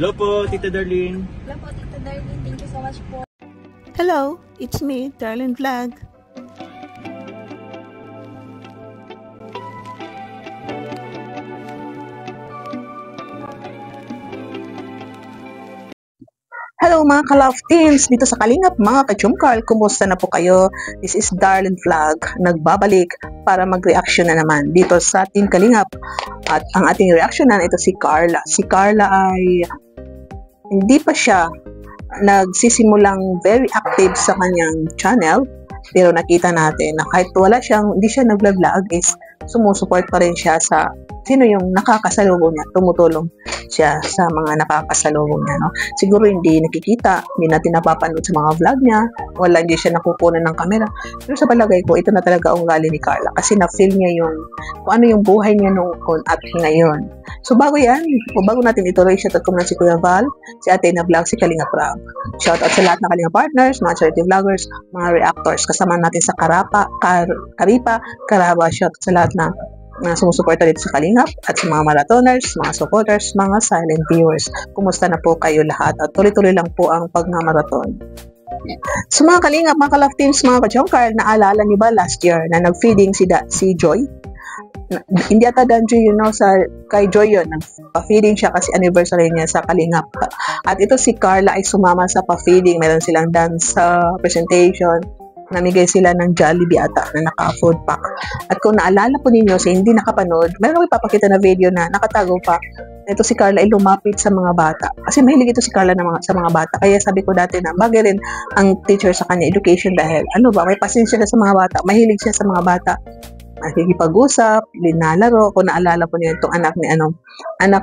Hello po, Tita Darlene. Hello po, Tita Darlene. Thank you so much po. Hello, it's me, Darlene Vlog. Hello mga ka-love teams! Dito sa Kalingap mga ka-Jumkarl, kumusta na po kayo? This is Darlene Vlog, nagbabalik para mag-reaction na naman dito sa Team Kalingap. At ang ating reaction na ito si Carla. Si Carla ay hindi pa siya nagsisimulang very active sa kanyang channel, pero nakita natin na kahit hindi siya nag-vlog is sumusuport pa rin siya sa sino yung nakakasalubong niya, tumutulong siya sa mga nakakasalubong niya, no? Siguro hindi nakikita, hindi natin napapanood sa mga vlog niya, hindi siya nakukunan ng camera. Pero sa palagay ko, ito na talaga ang ugali ni Carla kasi na-feel niya yung kung ano yung buhay niya noon at ngayon. So bago natin ituloy, shoutout ko muna si Kuya Val, si Ate na Vlog, si Kalinga Prab. Shoutout sa lahat ng Kalinga partners, mga charity vloggers, mga reactors. Kasama natin sa Karipa, Karaba. Shoutout sa lahat na sumusuporta dito sa Kalingap at sa mga marathoners, mga supporters, mga silent viewers. Kumusta na po kayo lahat at tuloy-tuloy lang po ang pagmamarathon. So mga Kalingap, mga ka-love teams, mga ka-Jumkarl, naalala niyo ba last year na nag-feeding si Joy? Hindi ata Danjo kay Joy yun, nagpa-feeding siya kasi anniversary niya sa Kalingap. At ito si Carla ay sumama sa pa-feeding, meron silang dance presentation, namigay sila ng Jollibee ata na naka-food pack. At kung naalala po ninyo, sa hindi nakapanood, meron ko ipapakita na video na nakatago pa. Ito si Carla ay lumapit sa mga bata. Kasi mahilig ito si Carla sa mga bata. Kaya sabi ko dati na bagay rin ang teacher sa kanya, education, dahil may pasensya na sa mga bata. Mahilig siya sa mga bata. Nakikipag-usap, linalaro. Kung naalala po niyo itong anak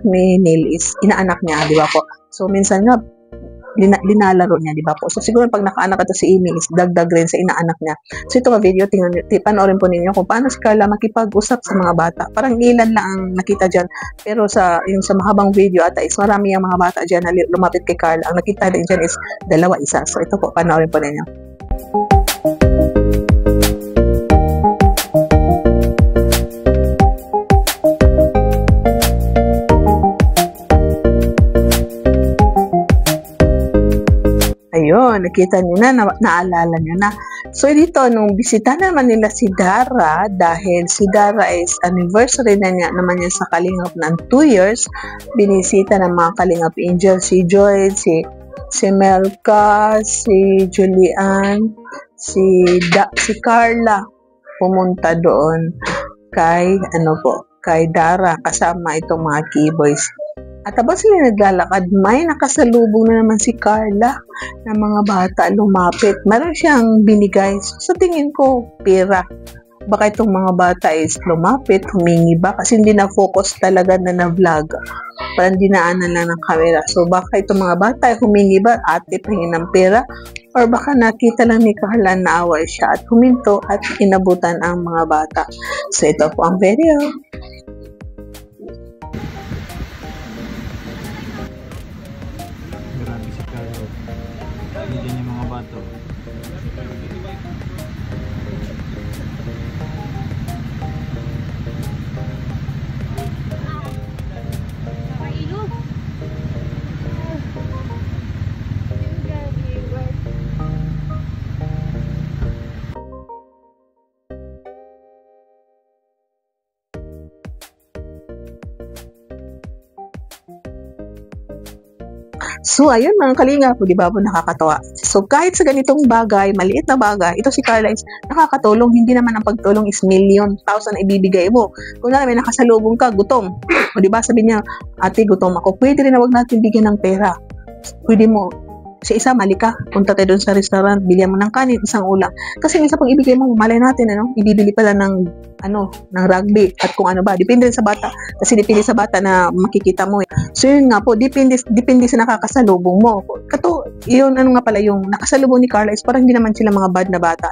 ni Neil is inaanak niya, di ba po? So minsan nga, linalaro niya, di ba po? So siguro pag nakaanak ito si Amy is dagdag rin sa inaanak niya. So ito nga video, panoorin po ninyo kung paano si Carla makipag-usap sa mga bata. Parang ilan lang ang nakita dyan. Pero sa mahabang video ata is marami ang mga bata dyan na lumapit kay Carla. Ang nakita din dyan is dalawa, isa. So ito po, panoorin po ninyo. Ayun, nakita niyo na, naalala niyo na. So dito, nung bisita naman nila si Dara, dahil si Dara is anniversary naman niya sa Kalingap ng 2 years, binisita ng mga Kalingap Angel, si Joy, si Melka, si Julian, si Carla, pumunta doon kay Dara, kasama itong mga keyboys. At habang sila naglalakad, may nakasalubong na naman si Carla na mga bata lumapit. Meron siyang binigay. So, sa tingin ko, pera. Baka itong mga bata is lumapit, humingi ba? Kasi hindi na-focus talaga na vlog. Parang dinaanan lang ng camera. So, baka itong mga bata ay humingi ba? Ate, pahingin ng pera? Or baka nakita lang ni Carla na away siya at huminto at inabutan ang mga bata. So, ito po ang video. Hindi yung mga bato. So, ayun mga Kalingap, di ba po nakakatawa? So, kahit sa ganitong bagay, maliit na bagay, ito si Carla is nakakatulong. Hindi naman ang pagtulong is million, thousand ibibigay mo. Kung may nakasalubong ka, gutom. O di ba sabi niya, ate, gutom ako. Pwede rin na wag natin bigyan ng pera. Pwede mo, sa isa, mali ka, punta tayo doon sa restaurant, bilhan mo ng kanin, isang ulam. Kasi minsan pag ibigay mo, malay natin, ibibili pala ng rugby at kung ano ba. Depende sa bata. Kasi depende sa bata na makikita mo. So yun nga po, depende sa nakakasalubong mo. Yun, yung nakasalubong ni Carla is parang hindi naman sila mga bad na bata,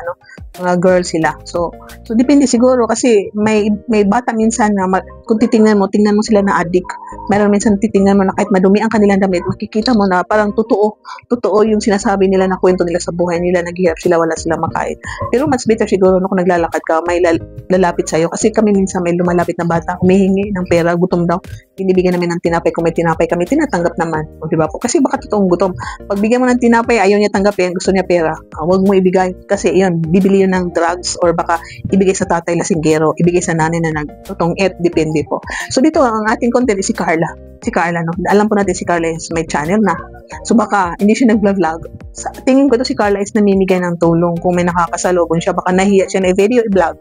mga girls sila. So depende siguro kasi may bata minsan na kung tingnan mo sila na addict. Meron minsan titingnan mo na kahit madumi ang kanilang damit, makikita mo na parang totoo totoo yung sinasabi nila na kwento nila sa buhay nila, naghihirap sila, wala silang makain. Pero much better siguro no, kung naglalakad ka, may lalapit sa'yo. Kasi kami minsan may lumalapit na bata, humihingi ng pera, gutom daw. Binibigyan namin ng tinapay. Kung may tinapay kami, tinatanggap naman. O, diba po? Kasi baka totoong gutom. Pag bigyan mo ng tinapay, ayaw niya tanggapin, gusto niya pera. Huwag mo ibigay. Kasi yun, bibili yun ng drugs or baka ibigay sa tatay lasinggero, ibigay sa nanay na nagtotong depende po. So dito, ang ating content is si Carla. Si Carla, no? Alam po natin si Carla is may channel na. So baka hindi siya nag-vlog. Sa tingin ko to si Carla is namimigay ng tulong. Kung may nakakasalubong siya, baka nahiya siya na i-video i-vlog.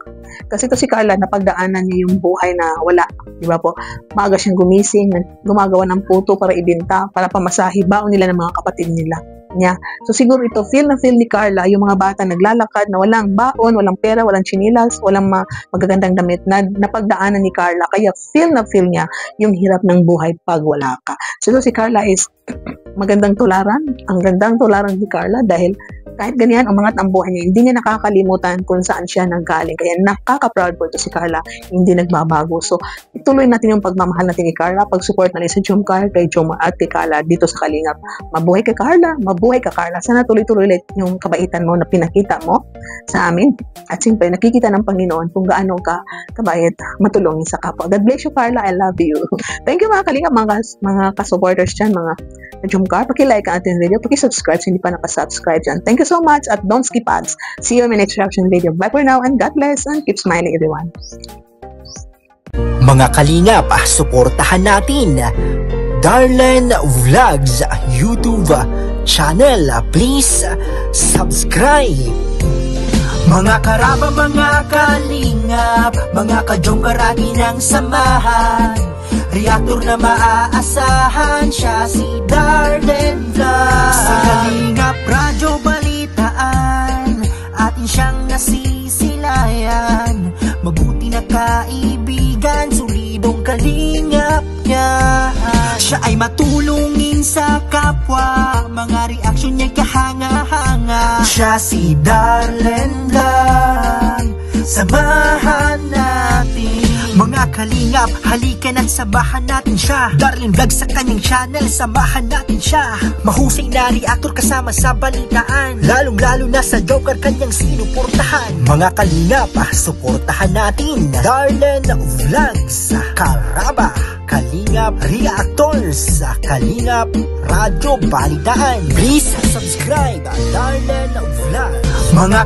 Kasi to si Carla, napagdaanan niya yung buhay na wala. Di ba po? Maaga siyang gumising, gumagawa ng puto para ibenta, para pamasahi, baon nila ng mga kapatid nila. Niya. So siguro ito, feel na feel ni Carla, yung mga bata naglalakad na walang baon, walang pera, walang chinilas, walang magagandang damit na napagdaanan ni Carla. Kaya feel na feel niya yung hirap ng buhay pag wala ka. So si Carla is magandang tularan. Ang gandang tularan ni Carla dahil kahit ganyan, umangat ang buhay niya, hindi niya nakakalimutan kung saan siya nanggaling. Kaya nakaka-proud po ito si Carla, hindi nagbabago. So, ituloy natin yung pagmamahal natin ni Carla, pag-support natin sa Jomcar, kay Jom at kay Carla dito sa Kalingap. Mabuhay ka Carla, mabuhay ka Carla. Sana tuloy-tuloy ulit yung kabaitan mo na pinakita mo sa amin. At siyempre, nakikita ng Panginoon kung gaano ka kabait matulungin sa kapwa. God bless you Carla, I love you. Thank you mga Kalingap, mga ka-supporters dyan, mga Jomcar. Paki-like ang ating video, paki-subscribe kung hindi pa nakasubscribe dyan. Thank you so much at don't skip ads. See you in my next reaction video. Bye for now and God bless and keep smiling everyone. Mga Kalingap, suportahan natin Darlen Vlogs YouTube channel. Please subscribe. Mga karaba, mga Kalingap, mga ka-Jomcar atin ang samahan. Reactor na maaasahan, siya si Darlen Vlogs. Sa Kalingap Radyo Balitaan, atin siyang nasisilayan. Mabuti na kaibigan, solidong Kalingap niya. Siya ay matulungin sa kapwa, mga reaksyon niya'y kahanga-hanga. Siya si Darlen Vlogs, samahan natin. Mga Kalingap, halika na't samahan natin siya. Darlen Vlogs sa kanyang channel, samahan natin siya. Mahusay na reactor kasama sa balitaan, lalong-lalo na sa Jomcar kanyang sinuportahan. Mga Kalingap, suportahan natin Darlen Vlogs, Karaba, Kalingap Reactors, Kalingap Radyo Balitaan. Please subscribe Darlen Vlogs. Mga